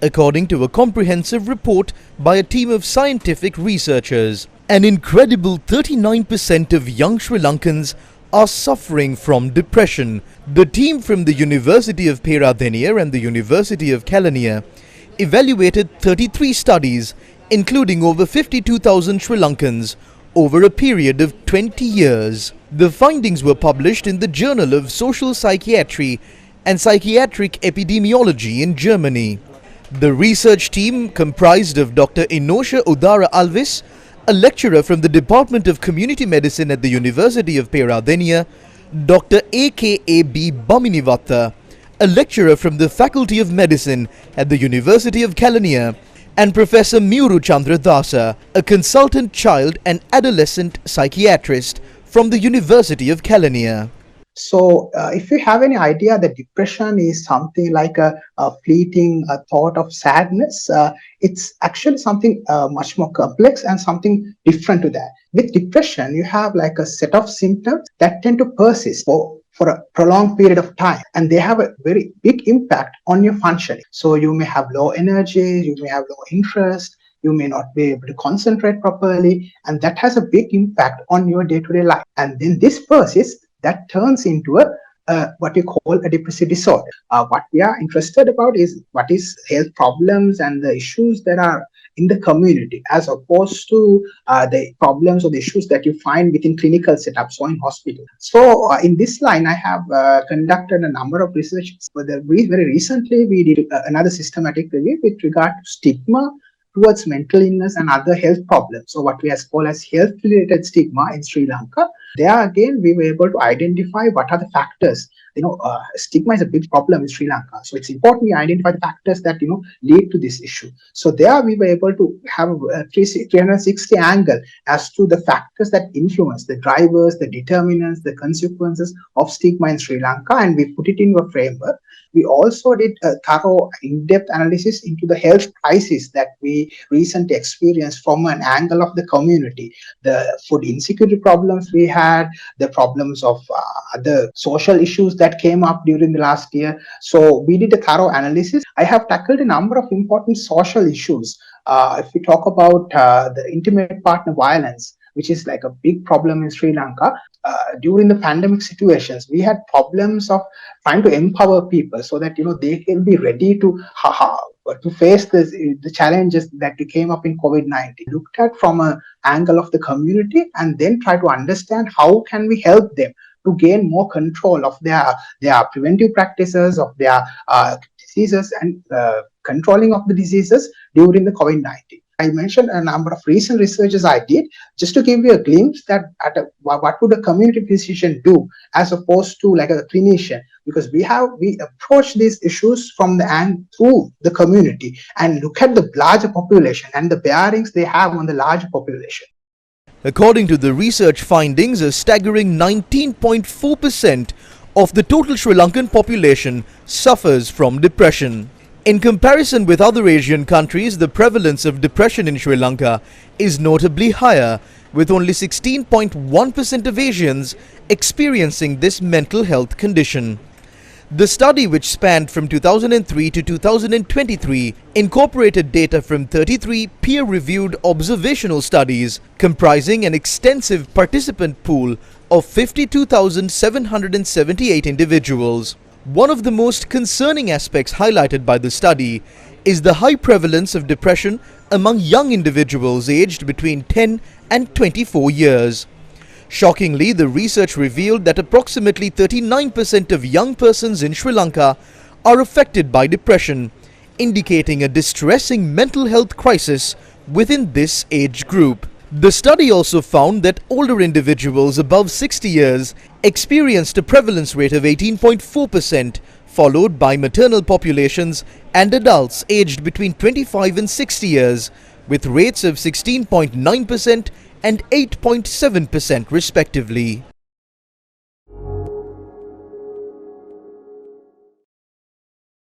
according to a comprehensive report by a team of scientific researchers. An incredible 39% of young Sri Lankans are suffering from depression. The team from the University of Peradeniya and the University of Kelaniya evaluated 33 studies, including over 52,000 Sri Lankans, over a period of 20 years. The findings were published in the Journal of Social Psychiatry and Psychiatric Epidemiology in Germany. The research team, comprised of Dr. Inosha Udara Alvis, a lecturer from the Department of Community Medicine at the University of Peradeniya, Dr. A.K.A.B. Baminivatta, a lecturer from the Faculty of Medicine at the University of Kelaniya, and Professor Muru Chandra Dasa, a consultant child and adolescent psychiatrist from the University of Kelaniya. So if you have any idea that depression is something like a fleeting thought of sadness, it's actually something much more complex and something different to that. With depression, you have like a set of symptoms that tend to persist for a prolonged period of time, and they have a very big impact on your functioning. So you may have low energy, you may have low interest, you may not be able to concentrate properly, and that has a big impact on your day-to-day life. And then this persists, that turns into what you call a depressive disorder. What we are interested about is what is health problems and the issues that are in the community, as opposed to the problems or the issues that you find within clinical setups or in hospitals. So in this line, I have conducted a number of researches. Very recently, we did another systematic review with regard to stigma towards mental illness and other health problems. So what we call as health-related stigma in Sri Lanka. There again, we were able to identify what are the factors. Stigma is a big problem in Sri Lanka. So it's important we identify the factors that, lead to this issue. So there we were able to have a 360 angle as to the factors that influence the drivers, the determinants, the consequences of stigma in Sri Lanka, and we put it into a framework. We also did a thorough in-depth analysis into the health crisis that we recently experienced from an angle of the community. The food insecurity problems we had, the problems of other social issues that came up during the last year. So we did a thorough analysis. I have tackled a number of important social issues. If we talk about the intimate partner violence, which is like a big problem in Sri Lanka. During the pandemic situations, we had problems of trying to empower people so that they can be ready to face the challenges that came up in COVID-19. Looked at from an angle of the community and then try to understand how can we help them to gain more control of their preventive practices, of their diseases, and controlling of the diseases during the COVID-19. I mentioned a number of recent researches I did just to give you a glimpse that what would a community physician do as opposed to like a clinician, because we approach these issues from the end through the community and look at the larger population and the bearings they have on the larger population. According to the research findings, a staggering 19.4% of the total Sri Lankan population suffers from depression. In comparison with other Asian countries, the prevalence of depression in Sri Lanka is notably higher, with only 16.1% of Asians experiencing this mental health condition. The study, which spanned from 2003 to 2023, incorporated data from 33 peer-reviewed observational studies comprising an extensive participant pool of 52,778 individuals. One of the most concerning aspects highlighted by the study is the high prevalence of depression among young individuals aged between 10 and 24 years. Shockingly, the research revealed that approximately 39% of young persons in Sri Lanka are affected by depression, indicating a distressing mental health crisis within this age group. The study also found that older individuals above 60 years experienced a prevalence rate of 18.4%, followed by maternal populations and adults aged between 25 and 60 years, with rates of 16.9% and 8.7% respectively.